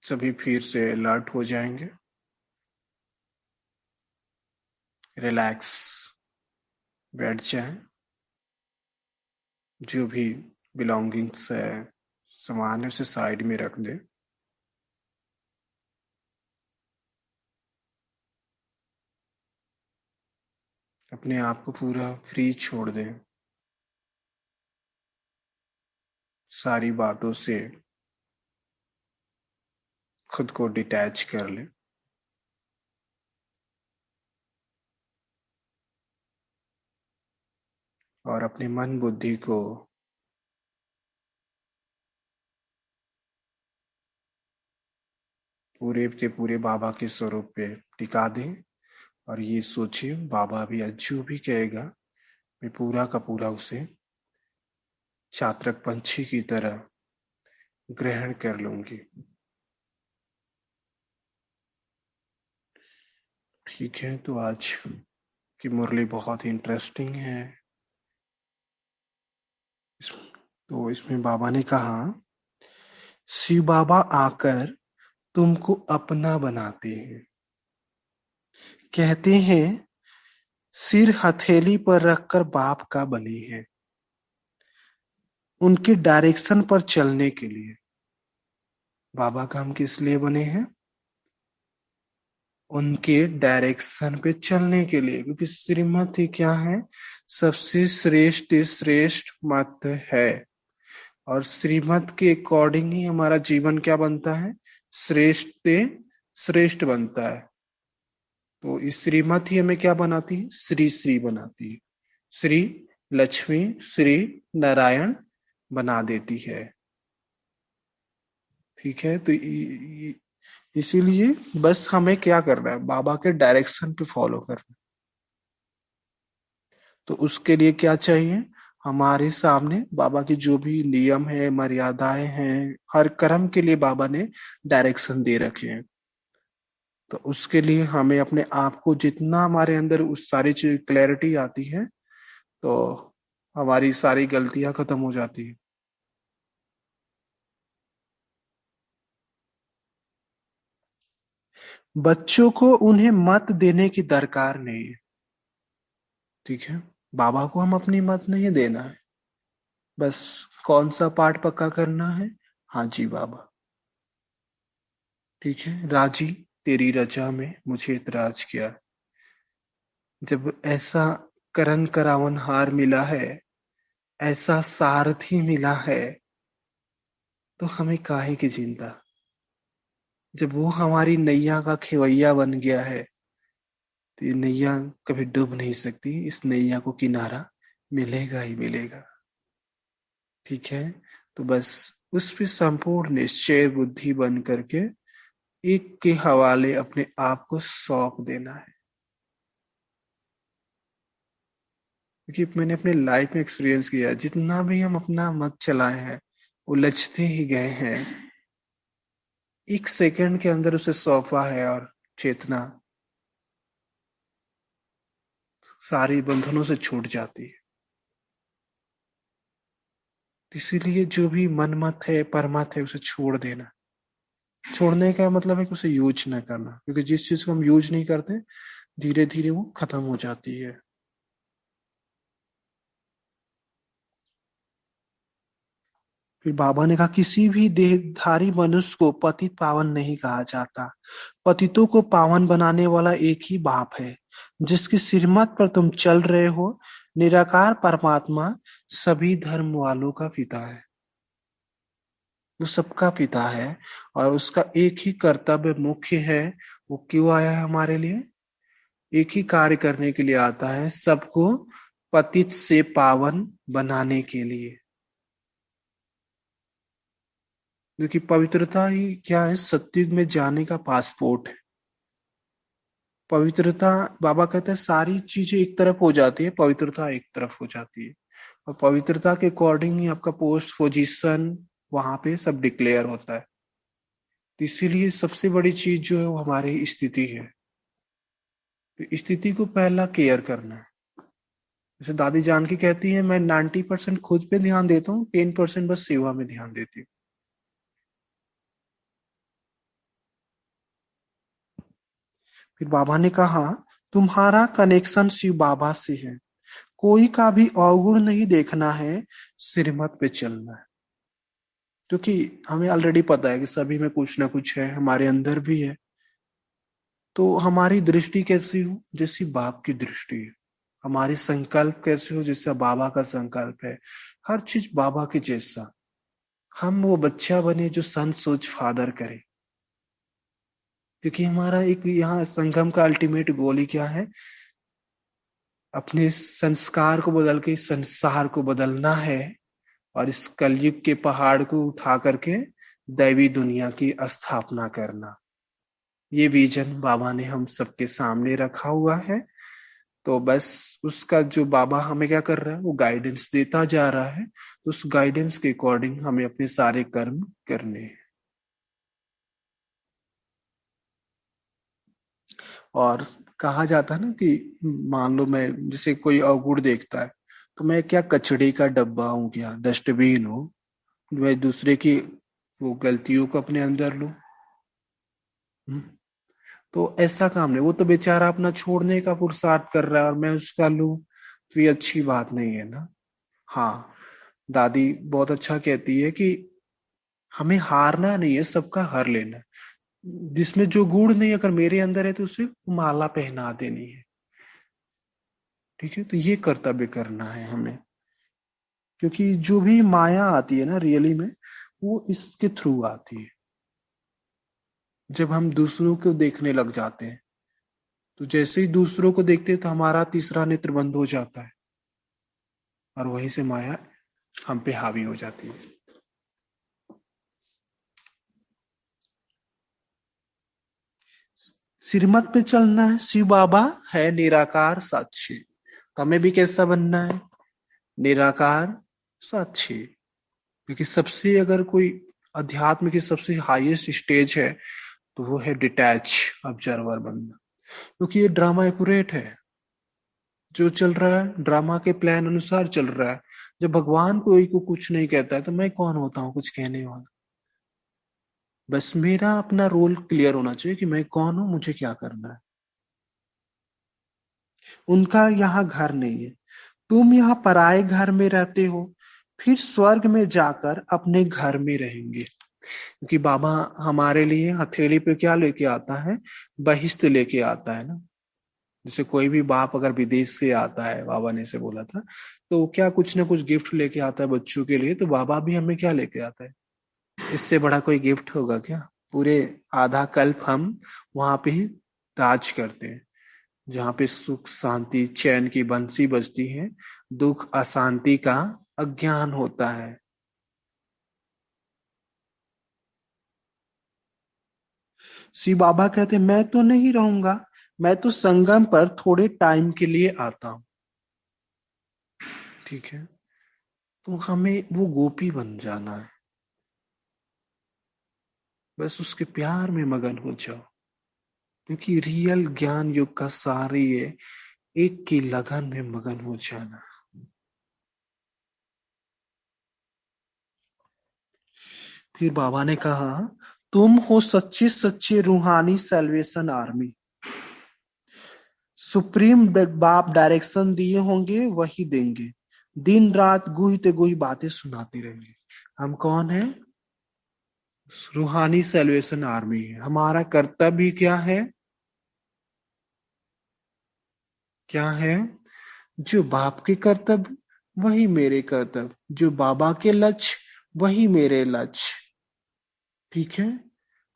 सभी फिर से अलर्ट हो जाएंगे। रिलैक्स बैठ जाएं। जो भी बिलोंगिंग्स है, सामान है, उसे साइड में रख दें। अपने आप को पूरा फ्री छोड़ दें। सारी बातों से खुद को डिटैच कर लें। और अपने मन बुद्धि को पूरे के पूरे बाबा के स्वरूप पे टिका दें। और ये सोचिए, बाबा भी आज जो भी कहेगा, मैं पूरा का पूरा उसे चातक पंछी की तरह ग्रहण कर लूंगी। ठीक है, तो आज की मुरली बहुत ही इंटरेस्टिंग है। तो इसमें बाबा ने कहा, शिव बाबा आकर तुमको अपना बनाते हैं। कहते हैं सिर हथेली पर रखकर बाप का बने हैं, उनके डायरेक्शन पर चलने के लिए। बाबा का हम किस लिए बने हैं? उनके डायरेक्शन पे चलने के लिए, क्योंकि श्रीमत ही क्या है? सबसे श्रेष्ठ श्रेष्ठ मत है। और श्रीमत के अकॉर्डिंग ही हमारा जीवन क्या बनता है? श्रेष्ठ श्रेष्ठ बनता है। तो इस श्रीमत ही हमें क्या बनाती है? श्री श्री बनाती है। श्री लक्ष्मी श्री नारायण बना देती है। ठीक है, तो इसीलिए बस हमें क्या करना है? बाबा के डायरेक्शन पे फॉलो करना है। तो उसके लिए क्या चाहिए? हमारे सामने बाबा की जो भी नियम है, मर्यादाएं हैं, हर कर्म के लिए बाबा ने डायरेक्शन दे रखे हैं। तो उसके लिए हमें अपने आप को जितना हमारे अंदर उस सारी चीज क्लैरिटी आती है, तो हमारी सारी गलतियां खत्म हो जाती है। बच्चों को उन्हें मत देने की दरकार नहीं है। ठीक है, बाबा को हम अपनी मत नहीं देना है। बस कौन सा पाठ पक्का करना है? हाँ जी बाबा। ठीक है, राजी तेरी रजा में मुझे इतराज किया। जब ऐसा करण करावन हार मिला है, ऐसा सारथी मिला है, तो हमें काहे की चिंता? जब वो हमारी नैया का खेवैया बन गया है, तो ये नैया कभी डूब नहीं सकती। इस नैया को किनारा मिलेगा ही मिलेगा। ठीक है, तो बस उस पे संपूर्ण निश्चय बुद्धि बन करके एक के हवाले अपने आप को सौंप देना है। क्योंकि मैंने अपने लाइफ में एक्सपीरियंस किया है, जितना भी हम अपना मत चलाए हैं, उलझते ही गए हैं। एक सेकंड के अंदर उसे सौंपा है और चेतना सारी बंधनों से छूट जाती है। इसीलिए जो भी मन मत है, परमत है, उसे छोड़ देना। छोड़ने का मतलब है कि उसे यूज न करना, क्योंकि जिस चीज को हम यूज नहीं करते, धीरे धीरे वो खत्म हो जाती है। फिर बाबा ने कहा, किसी भी देहधारी मनुष्य को पतित पावन नहीं कहा जाता। पतितों को पावन बनाने वाला एक ही बाप है, जिसकी सिरमत पर तुम चल रहे हो। निराकार परमात्मा सभी धर्म वालों का पिता है। वो सबका पिता है। और उसका एक ही कर्तव्य मुख्य है। वो क्यों आया है हमारे लिए? एक ही कार्य करने के लिए आता है, सबको पतित से पावन बनाने के लिए। क्योंकि पवित्रता ही क्या है? सत्युग में जाने का पासपोर्ट है। पवित्रता, बाबा कहते हैं सारी चीजें एक तरफ हो जाती है, पवित्रता एक तरफ हो जाती है। और पवित्रता के अकॉर्डिंग ही आपका पोस्ट पोजीशन वहां पे सब डिक्लेयर होता है। तो इसीलिए सबसे बड़ी चीज जो है वो हमारी स्थिति है। तो स्थिति को पहला केयर करना है। जैसे दादी जानकी कहती है, मैं 90% खुद पे ध्यान देता हूँ, 10% बस सेवा में ध्यान देती हूँ। फिर बाबा ने कहा, तुम्हारा कनेक्शन शिव बाबा से है, कोई का भी अवगुण नहीं देखना है, श्रीमत पे चलना है। क्योंकि हमें ऑलरेडी पता है कि सभी में कुछ ना कुछ है, हमारे अंदर भी है। तो हमारी दृष्टि कैसी हो, जैसी बाप की दृष्टि है। हमारी संकल्प कैसे हो, जैसा बाबा का संकल्प है। हर चीज बाबा के जैसा। हम वो बच्चा बने जो सन सोच फादर करे। क्योंकि हमारा एक यहाँ संगम का अल्टीमेट गोल ही क्या है, अपने संस्कार को बदल के इस संसार को बदलना है, और इस कलयुग के पहाड़ को उठा करके दैवी दुनिया की स्थापना करना। ये विजन बाबा ने हम सबके सामने रखा हुआ है। तो बस उसका जो बाबा हमें क्या कर रहा है, वो गाइडेंस देता जा रहा है। तो उस गाइडेंस के अकॉर्डिंग हमें अपने सारे कर्म करने हैं। और कहा जाता है ना कि मान लो मैं जैसे कोई अवगुण देखता है, तो मैं क्या कचड़े का डब्बा हूँ, क्या डस्टबिन हूँ, मैं दूसरे की वो गलतियों को अपने अंदर लूं। हम्म। तो ऐसा काम नहीं, वो तो बेचारा अपना छोड़ने का पुरुषार्थ कर रहा है और मैं उसका लूं, तो ये अच्छी बात नहीं है ना। हाँ, दादी बहुत अच्छा कहती है कि हमें हारना नहीं है, सबका हर लेना है। जिसमें जो गुण नहीं अगर मेरे अंदर है तो उसे माला पहना देनी है। ठीक है, तो ये कर्तव्य करना है हमें। क्योंकि जो भी माया आती है ना रियली में, वो इसके थ्रू आती है। जब हम दूसरों को देखने लग जाते हैं, तो जैसे ही दूसरों को देखते हैं तो हमारा तीसरा नेत्र बंद हो जाता है, और वहीं से माया हम पे हावी हो जाती है। श्रीमत पे चलना है, शिव बाबा है निराकार साक्षी। तो हमें भी कैसा बनना है, निराकार साक्षी। क्योंकि सबसे अगर कोई अध्यात्म की सबसे हाईएस्ट स्टेज है, तो वो है डिटैच ऑब्जर्वर बनना। क्योंकि ये ड्रामा एक्यूरेट है, जो चल रहा है ड्रामा के प्लान अनुसार चल रहा है। जब भगवान कोई को कुछ नहीं कहता है, तो मैं कौन होता हूँ कुछ कहने वाला। बस मेरा अपना रोल क्लियर होना चाहिए कि मैं कौन हूं, मुझे क्या करना है। उनका यहाँ घर नहीं है, तुम यहाँ पराए घर में रहते हो, फिर स्वर्ग में जाकर अपने घर में रहेंगे। क्योंकि बाबा हमारे लिए हथेली पे क्या लेके आता है, बहिष्ठ लेके आता है ना। जैसे कोई भी बाप अगर विदेश से आता है, बाबा ने इसे बोला था, तो वो क्या कुछ ना कुछ गिफ्ट लेके आता है बच्चों के लिए। तो बाबा भी हमें क्या लेके आता है, इससे बड़ा कोई गिफ्ट होगा क्या। पूरे आधा कल्प हम वहां पे ही राज करते हैं, जहाँ पे सुख शांति चैन की बंसी बजती है, दुख अशांति का अज्ञान होता है। शिव बाबा कहते मैं तो नहीं रहूंगा, मैं तो संगम पर थोड़े टाइम के लिए आता हूँ। ठीक है, तो हमें वो गोपी बन जाना है। बस उसके प्यार में मगन हो जाओ। क्योंकि रियल ज्ञान युग का सार ही है, एक की लगन में मगन हो जाना। फिर बाबा ने कहा, तुम हो सच्ची सच्ची रूहानी सेल्वेशन आर्मी। सुप्रीम बाप डायरेक्शन दिए होंगे वही देंगे, दिन रात गुही ते गुही बातें सुनाते रहेंगे। हम कौन है, रूहानी सेल्वेशन आर्मी है। हमारा कर्तव्य क्या है, क्या है, जो बाप के कर्तव्य वही मेरे कर्तव्य, जो बाबा के लक्ष्य वही मेरे लक्ष्य। ठीक है,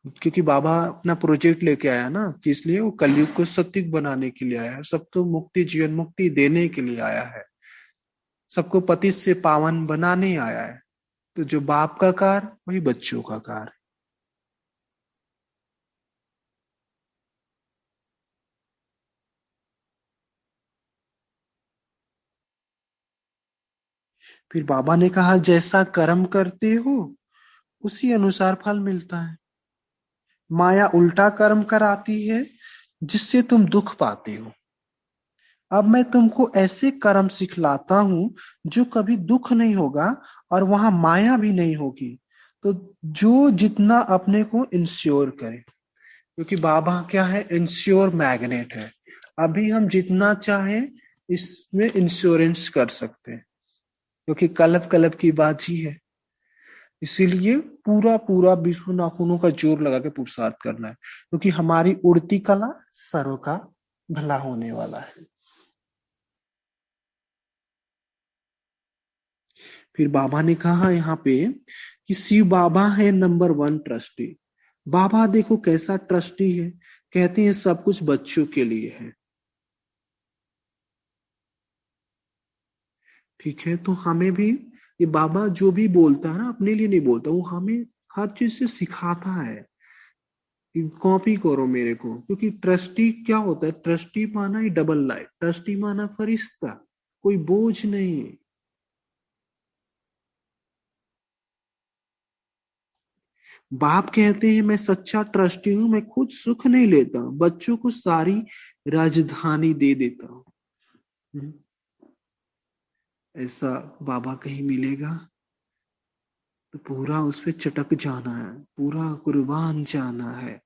क्योंकि बाबा अपना प्रोजेक्ट लेके आया ना, कि इसलिए वो कलयुग को सत्युग बनाने के लिए आया है, सबको मुक्ति जीवन मुक्ति देने के लिए आया है, सबको पतित से पावन बनाने आया है। तो जो बाप का कार्य वही बच्चों का कार्य। फिर बाबा ने कहा, जैसा कर्म करते हो उसी अनुसार फल मिलता है। माया उल्टा कर्म कराती है, जिससे तुम दुख पाते हो। अब मैं तुमको ऐसे कर्म सिखलाता हूं जो कभी दुख नहीं होगा, और वहां माया भी नहीं होगी। तो जो जितना अपने को इंश्योर करे, क्योंकि बाबा क्या है, इंश्योर मैग्नेट है। अभी हम जितना चाहें इसमें इंश्योरेंस कर सकते हैं, क्योंकि कलब कलब की बाजी है। इसीलिए पूरा पूरा विश्व नाखूनों का जोर लगा के पुरुषार्थ करना है, क्योंकि हमारी उड़ती कला सर्व का भला होने वाला है। फिर बाबा ने कहा यहाँ पे कि शिव बाबा है नंबर 1 ट्रस्टी। बाबा देखो कैसा ट्रस्टी है, कहते हैं सब कुछ बच्चों के लिए है। ठीक है, तो हमें भी ये बाबा जो भी बोलता है ना, अपने लिए नहीं बोलता, वो हमें हर चीज से सिखाता है कि कॉपी करो मेरे को। क्योंकि ट्रस्टी क्या होता है, ट्रस्टी माना ही डबल लाइफ, ट्रस्टी माना फरिश्ता, कोई बोझ नहीं। बाप कहते हैं मैं सच्चा ट्रस्टी हूं, मैं खुद सुख नहीं लेता, बच्चों को सारी राजधानी दे देता हूं। हम्म, ऐसा बाबा कहीं मिलेगा तो पूरा उस पे चटक जाना है, पूरा कुर्बान जाना है।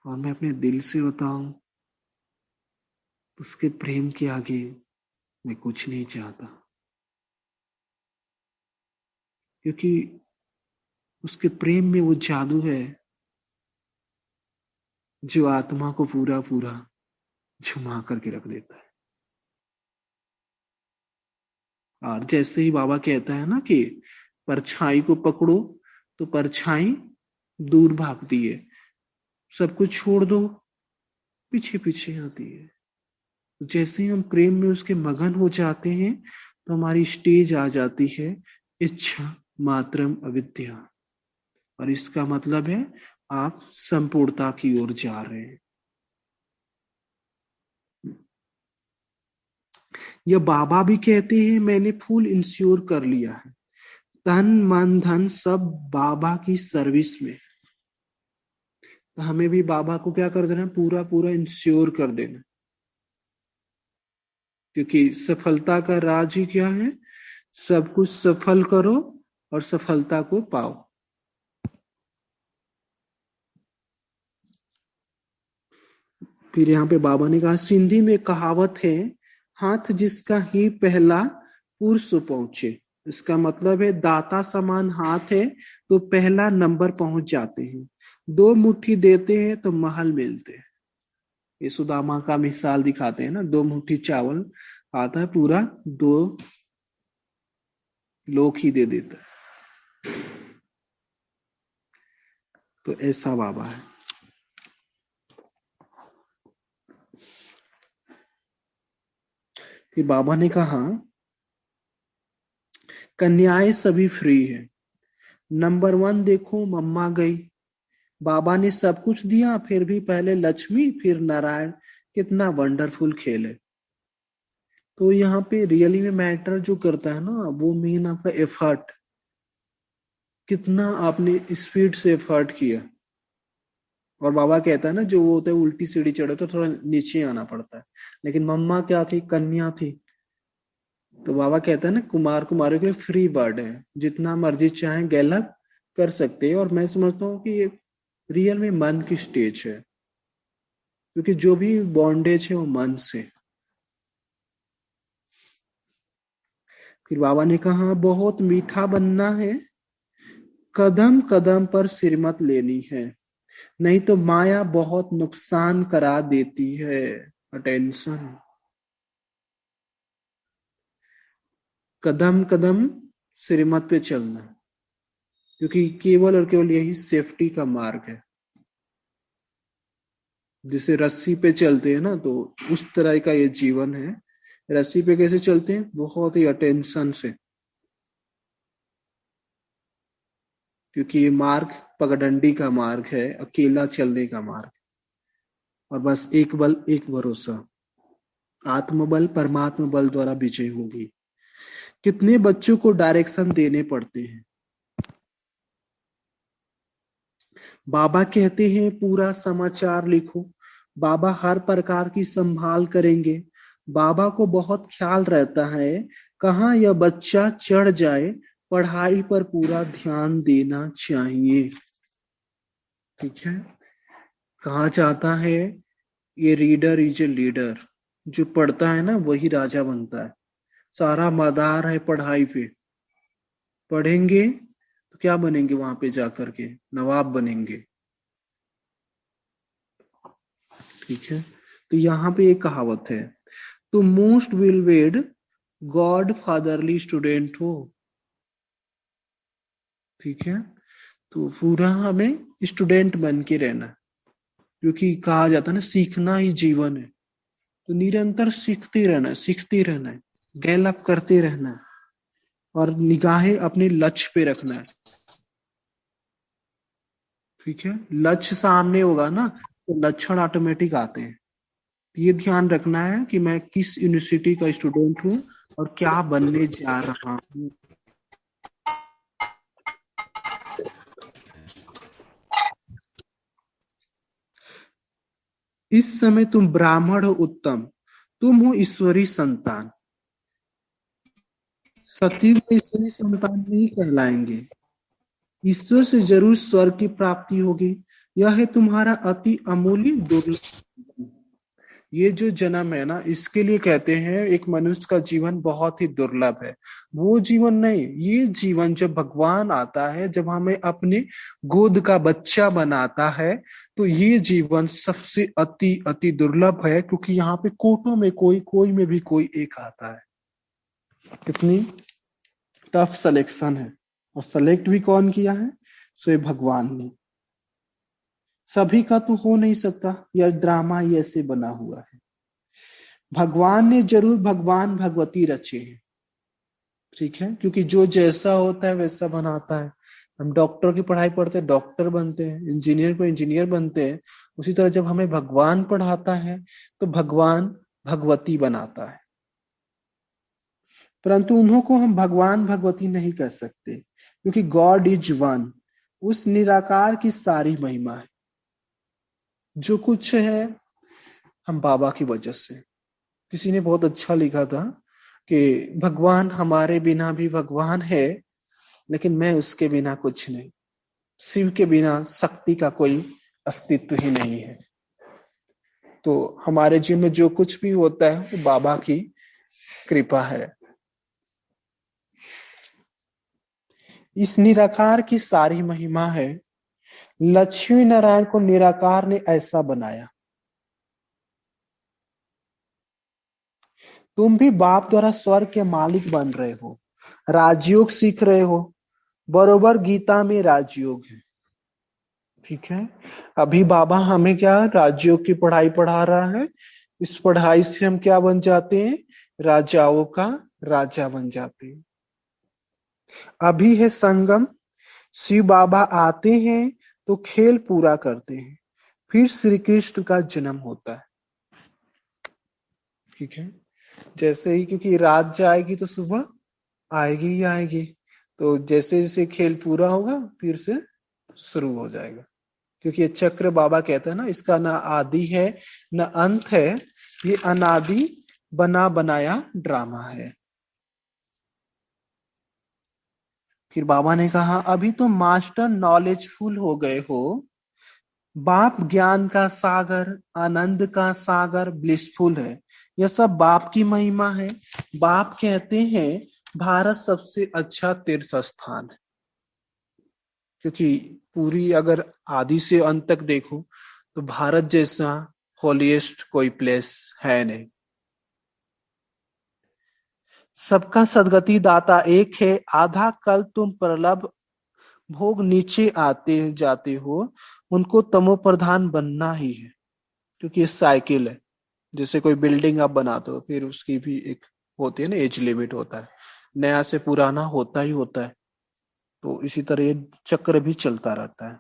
और मैं अपने दिल से बताऊं, उसके प्रेम के आगे मैं कुछ नहीं चाहता, क्योंकि उसके प्रेम में वो जादू है जो आत्मा को पूरा पूरा झुमा करके रख देता है। और जैसे ही बाबा कहता है ना कि परछाई को पकड़ो, तो परछाई दूर भागती है, सब कुछ छोड़ दो पीछे पीछे आती है। तो जैसे ही हम प्रेम में उसके मगन हो जाते हैं, तो हमारी स्टेज आ जाती है इच्छा मात्रम अविद्या। और इसका मतलब है आप संपूर्णता की ओर जा रहे हैं। यह बाबा भी कहते हैं मैंने फुल इंश्योर कर लिया है, तन मन धन सब बाबा की सर्विस में। तो हमें भी बाबा को क्या कर देना, पूरा पूरा इंश्योर कर देना। क्योंकि सफलता का राज ही क्या है, सब कुछ सफल करो और सफलता को पाओ। फिर यहाँ पे बाबा ने कहा, सिंधी में कहावत है, हाथ जिसका ही पहला पुरुष पहुंचे। इसका मतलब है दाता समान हाथ है तो पहला नंबर पहुंच जाते हैं, दो मुट्ठी देते हैं तो महल मिलते हैं। ये सुदामा का मिसाल दिखाते हैं ना, दो मुट्ठी चावल आता है, पूरा दो लोग ही दे देता है। तो ऐसा बाबा है। फिर बाबा ने कहा कन्याएं सभी फ्री है। नंबर 1 देखो मम्मा गई, बाबा ने सब कुछ दिया, फिर भी पहले लक्ष्मी फिर नारायण। कितना वंडरफुल खेल है। तो यहाँ पे रियली में मैटर जो करता है ना, वो मेन आपका एफर्ट, कितना आपने स्पीड से एफर्ट किया। और बाबा कहता है ना, जो वो होता है उल्टी सीढ़ी चढ़े तो थोड़ा नीचे आना पड़ता है। लेकिन मम्मा क्या थी, कन्या थी। तो बाबा कहता है ना, कुमार कुमारियों के लिए फ्री बर्ड है, जितना मर्जी चाहे गैलअप कर सकते हैं। और मैं समझता हूँ कि ये रियल में मन की स्टेज है, क्योंकि जो भी बॉन्डेज है वो मन से। फिर बाबा ने कहा बहुत मीठा बनना है, कदम कदम पर सिर मत लेनी है, नहीं तो माया बहुत नुकसान करा देती है। अटेंशन, कदम कदम सिर मत पे चलना, क्योंकि केवल और केवल यही सेफ्टी का मार्ग है। जैसे रस्सी पे चलते हैं ना, तो उस तरह का ये जीवन है। रस्सी पे कैसे चलते हैं, बहुत ही अटेंशन से, क्योंकि ये मार्ग पगडंडी का मार्ग है, अकेला चलने का मार्ग। और बस एक बल एक भरोसा, आत्मबल परमात्मा बल द्वारा विजय होगी। कितने बच्चों को डायरेक्शन देने पड़ते हैं। बाबा कहते हैं पूरा समाचार लिखो, बाबा हर प्रकार की संभाल करेंगे। बाबा को बहुत ख्याल रहता है कहाँ यह बच्चा चढ़ जाए, पढ़ाई पर पूरा ध्यान देना चाहिए। ठीक है। कहा जाता है ये रीडर इज ए लीडर, जो पढ़ता है ना वही राजा बनता है। सारा मदार है पढ़ाई पे। पढ़ेंगे तो क्या बनेंगे, वहां पे जाकर के नवाब बनेंगे। ठीक है। तो यहाँ पे एक कहावत है, तुम most will wed god fatherly student हो। ठीक है। तो पूरा हमें स्टूडेंट बन के रहना है, क्योंकि कहा जाता है ना सीखना ही जीवन है। तो निरंतर सीखते रहना है, सीखते रहना है, गैलअप करते रहना है, और निगाहें अपने लक्ष्य पे रखना है। ठीक है। लक्ष्य सामने होगा ना तो लक्षण ऑटोमेटिक आते हैं। ये ध्यान रखना है कि मैं किस यूनिवर्सिटी का स्टूडेंट हूँ और क्या बनने जा रहा हूँ। इस समय तुम ब्राह्मण हो उत्तम, तुम हो ईश्वरी संतान। सती को ईश्वरी संतान नहीं कहलाएंगे। ईश्वर से जरूर स्वर्ग की प्राप्ति होगी। यह है तुम्हारा अति अमूल्य दुर्लभ। ये जो जन्म है ना, इसके लिए कहते हैं एक मनुष्य का जीवन बहुत ही दुर्लभ है। वो जीवन नहीं, ये जीवन जब भगवान आता है, जब हमें अपने गोद का बच्चा बनाता है, तो ये जीवन सबसे अति अति दुर्लभ है, क्योंकि यहाँ पे कोटों में कोई, कोई में भी कोई एक आता है। कितनी टफ सिलेक्शन है। और सेलेक्ट भी कौन किया है? स्वयं भगवान ने। सभी का तो हो नहीं सकता, यह ड्रामा ही ऐसे बना हुआ है। भगवान ने जरूर भगवान भगवती रचे हैं। ठीक है। क्योंकि जो जैसा होता है वैसा बनाता है। हम डॉक्टर की पढ़ाई पढ़ते हैं, डॉक्टर बनते हैं, इंजीनियर को इंजीनियर बनते हैं। उसी तरह जब हमें भगवान पढ़ाता है तो भगवान भगवती बनाता है। परंतु उन्हों को हम भगवान भगवती नहीं कह सकते, क्योंकि गॉड इज वन। उस निराकार की सारी महिमा है। जो कुछ है हम बाबा की वजह से। किसी ने बहुत अच्छा लिखा था कि भगवान हमारे बिना भी भगवान है, लेकिन मैं उसके बिना कुछ नहीं। शिव के बिना शक्ति का कोई अस्तित्व ही नहीं है। तो हमारे जीवन में जो कुछ भी होता है वो बाबा की कृपा है। इस निराकार की सारी महिमा है। लक्ष्मी नारायण को निराकार ने ऐसा बनाया। तुम भी बाप द्वारा स्वर्ग के मालिक बन रहे हो, राजयोग सीख रहे हो। बरोबर गीता में राजयोग है। ठीक है। अभी बाबा हमें क्या राजयोग की पढ़ाई पढ़ा रहा है। इस पढ़ाई से हम क्या बन जाते हैं? राजाओं का राजा बन जाते हैं। अभी है संगम। शिव बाबा आते हैं तो खेल पूरा करते हैं, फिर श्री कृष्ण का जन्म होता है। ठीक है। जैसे ही, क्योंकि रात जाएगी तो सुबह आएगी ही आएगी। तो जैसे जैसे खेल पूरा होगा फिर से शुरू हो जाएगा। क्योंकि ये चक्र बाबा कहता है ना, इसका ना आदि है ना अंत है। ये अनादि बना बनाया ड्रामा है। फिर बाबा ने कहा अभी तो मास्टर नॉलेजफुल हो गए हो। बाप ज्ञान का सागर, आनंद का सागर, ब्लिसफुल है। यह सब बाप की महिमा है। बाप कहते हैं भारत सबसे अच्छा तीर्थ स्थान है। क्योंकि पूरी अगर आदि से अंत तक देखो तो भारत जैसा होलीएस्ट कोई प्लेस है नहीं। सबका सदगति दाता एक है। आधा कल तुम प्रलभ भोग नीचे आते जाते हो, उनको तमो प्रधान बनना ही है। क्योंकि ये साइकिल है। जैसे कोई बिल्डिंग आप बनाते हो, फिर उसकी भी एक होती है ना, एज लिमिट होता है। नया से पुराना होता ही होता है। तो इसी तरह ये चक्र भी चलता रहता है।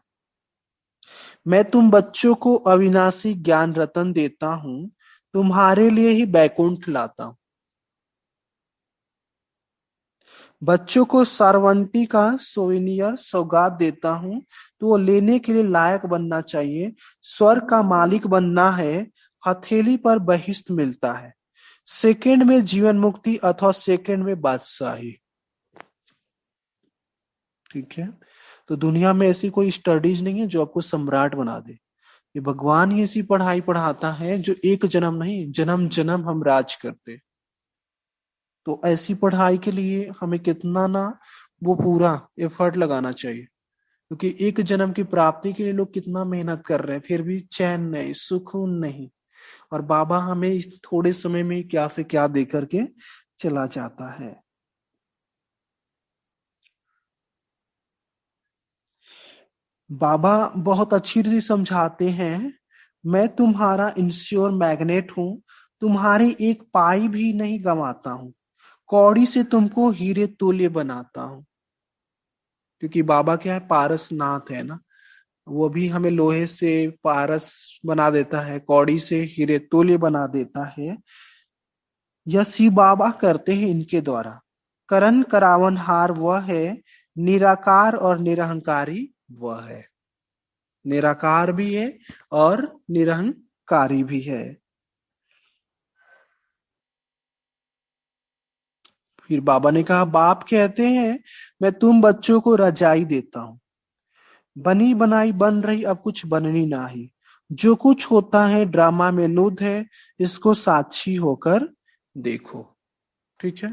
मैं तुम बच्चों को अविनाशी ज्ञान रतन देता हूं, तुम्हारे लिए ही बैकुंठ लाता हूं। बच्चों को सारवंटी का सोवेनियर सौगात देता हूं, तो वो लेने के लिए लायक बनना चाहिए। स्वर्ग का मालिक बनना है, हथेली पर बहिष्ठ मिलता है। सेकंड में जीवन मुक्ति अथवा सेकंड में बादशाही। ठीक है। तो दुनिया में ऐसी कोई स्टडीज नहीं है जो आपको सम्राट बना दे। ये भगवान ही ऐसी पढ़ाई पढ़ाता है जो एक जन्म नहीं, जन्म जन्म हम राज करते। तो ऐसी पढ़ाई के लिए हमें कितना ना वो पूरा एफर्ट लगाना चाहिए, क्योंकि एक जन्म की प्राप्ति के लिए लोग कितना मेहनत कर रहे हैं, फिर भी चैन नहीं, सुकून नहीं। और बाबा हमें इस थोड़े समय में क्या से क्या दे करके चला जाता है। बाबा बहुत अच्छी रीति समझाते हैं, मैं तुम्हारा इंश्योर मैग्नेट हूं, तुम्हारी एक पाई भी नहीं गंवाता हूं, कौड़ी से तुमको हीरे तुल्य बनाता हूं। क्योंकि बाबा क्या है, पारसनाथ है ना, वो भी हमें लोहे से पारस बना देता है, कौड़ी से हीरे तुल्य बना देता है। यह शिव बाबा करते हैं इनके द्वारा। करण करावनहार वह है, निराकार और निरहंकारी वह है। निराकार भी है और निरहंकारी भी है। फिर बाबा ने कहा, बाप कहते हैं मैं तुम बच्चों को रजाई देता हूं, बनी बनाई बन रही अब कुछ बननी नाही, जो कुछ होता है ड्रामा में नुद है, इसको साक्षी होकर देखो। ठीक है,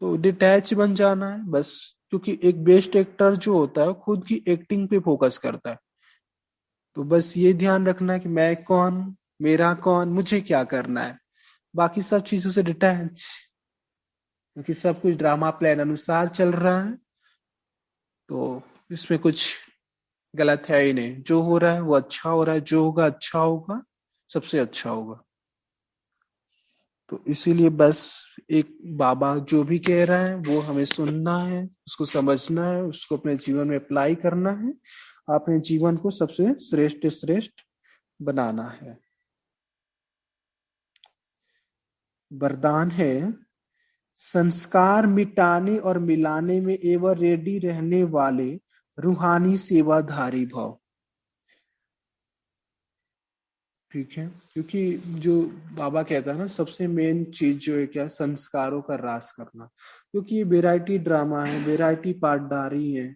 तो डिटैच बन जाना है बस। क्योंकि एक बेस्ट एक्टर जो होता है खुद की एक्टिंग पे फोकस करता है। तो बस ये ध्यान रखना कि मैं कौन, मेरा कौन, मुझे क्या करना है, बाकी सब चीजों से डिटैच। क्योंकि सब कुछ ड्रामा प्लान अनुसार चल रहा है, तो इसमें कुछ गलत है ही नहीं। जो हो रहा है वो अच्छा हो रहा है, जो होगा अच्छा होगा, सबसे अच्छा होगा। तो इसीलिए बस एक बाबा जो भी कह रहा है वो हमें सुनना है, उसको समझना है, उसको अपने जीवन में अप्लाई करना है, अपने जीवन को सबसे श्रेष्ठ श्रेष्ठ बनाना है। वरदान है, संस्कार मिटाने और मिलाने में एवर रेडी रहने वाले रूहानी सेवाधारी भव। ठीक है, क्योंकि जो बाबा कहता है ना, सबसे मेन चीज जो है क्या, संस्कारों का रास करना। क्योंकि ये वेराइटी ड्रामा है, वेराइटी पार्टदारी है,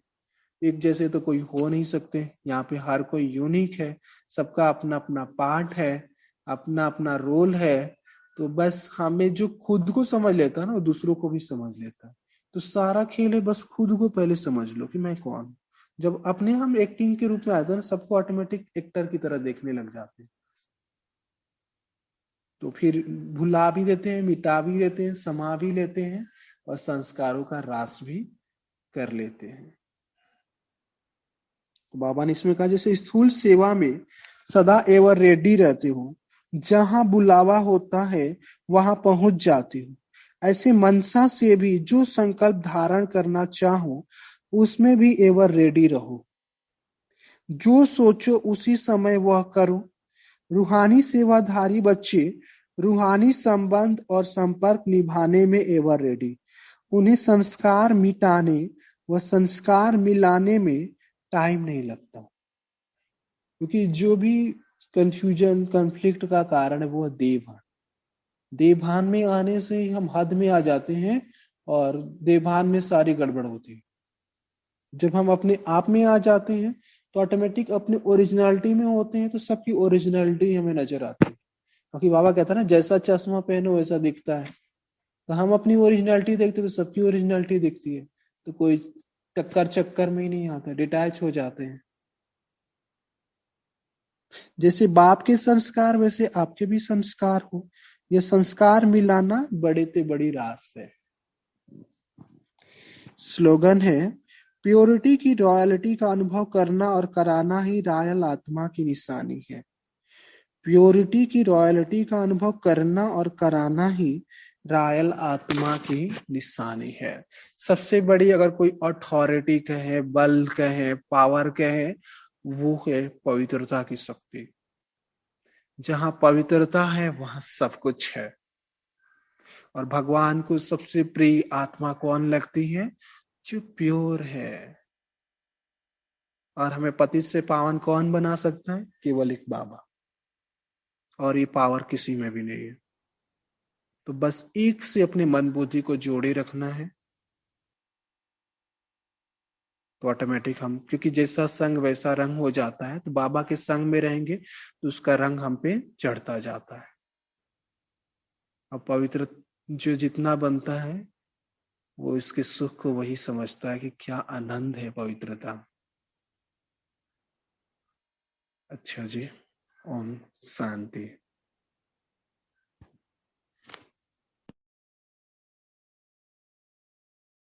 एक जैसे तो कोई हो नहीं सकते। यहाँ पे हर कोई यूनिक है, सबका अपना अपना पार्ट है, अपना अपना रोल है। तो बस हमें जो खुद को समझ लेता है ना, वो दूसरों को भी समझ लेता है। तो सारा खेल है, बस खुद को पहले समझ लो कि मैं कौन हूं। जब अपने हम एक्टिंग के रूप में आते हैं ना, सबको ऑटोमेटिक एक्टर की तरह देखने लग जाते हैं। तो फिर भुला भी देते हैं, मिटा भी देते हैं, समा भी लेते हैं, और संस्कारों का रास भी कर लेते हैं। तो बाबा ने इसमें कहा, जैसे स्थूल सेवा में सदा एवर रेडी रहते हो, जहां बुलावा होता है वहां पहुंच जाते हो, ऐसे मनसा से भी जो संकल्प धारण करना चाहो उसमें भी एवर रेडी रहो। जो सोचो उसी समय वह करो। रूहानी सेवाधारी बच्चे रूहानी संबंध और संपर्क निभाने में एवर रेडी। उन्हें संस्कार मिटाने व संस्कार मिलाने में टाइम नहीं लगता। क्योंकि जो भी कंफ्यूजन कॉन्फ्लिक्ट का कारण है वो है देवभान। देवभान में आने से ही हम हद में आ जाते हैं, और देवभान में सारी गड़बड़ होती है। जब हम अपने आप में आ जाते हैं तो ऑटोमेटिक अपने ओरिजिनलिटी में होते हैं, तो सबकी ओरिजिनलिटी हमें नजर आती है। क्योंकि बाबा कहता है ना, जैसा चश्मा पहनो वैसा दिखता है। तो हम अपनी ओरिजिनलिटी देखते हैं तो सबकी ओरिजिनलिटी दिखती है। तो कोई टक्कर चक्कर में ही नहीं आता, डिटैच हो जाते हैं। जैसे बाप के संस्कार वैसे आपके भी संस्कार हो। ये संस्कार मिलाना बड़े ते बड़ी रास है। स्लोगन है, प्योरिटी की रॉयल्टी का अनुभव करना और कराना ही रॉयल आत्मा की निशानी है। प्योरिटी की रॉयल्टी का अनुभव करना और कराना ही रॉयल आत्मा की निशानी है। सबसे बड़ी अगर कोई अथॉरिटी कहे, बल कहे, पावर कहे, वो है पवित्रता की शक्ति। जहां पवित्रता है वहां सब कुछ है। और भगवान को सबसे प्रिय आत्मा कौन लगती है? जो प्योर है। और हमें पतित से पावन कौन बना सकता है? केवल एक बाबा। और ये पावर किसी में भी नहीं है। तो बस एक से अपने मन बुद्धि को जोड़े रखना है। तो ऑटोमेटिक हम, क्योंकि जैसा संग वैसा रंग हो जाता है, तो बाबा के संग में रहेंगे तो उसका रंग हम पे चढ़ता जाता है। अब पवित्र जो जितना बनता है, वो इसके सुख को वही समझता है कि क्या आनंद है पवित्रता। अच्छा जी। ओम शांति।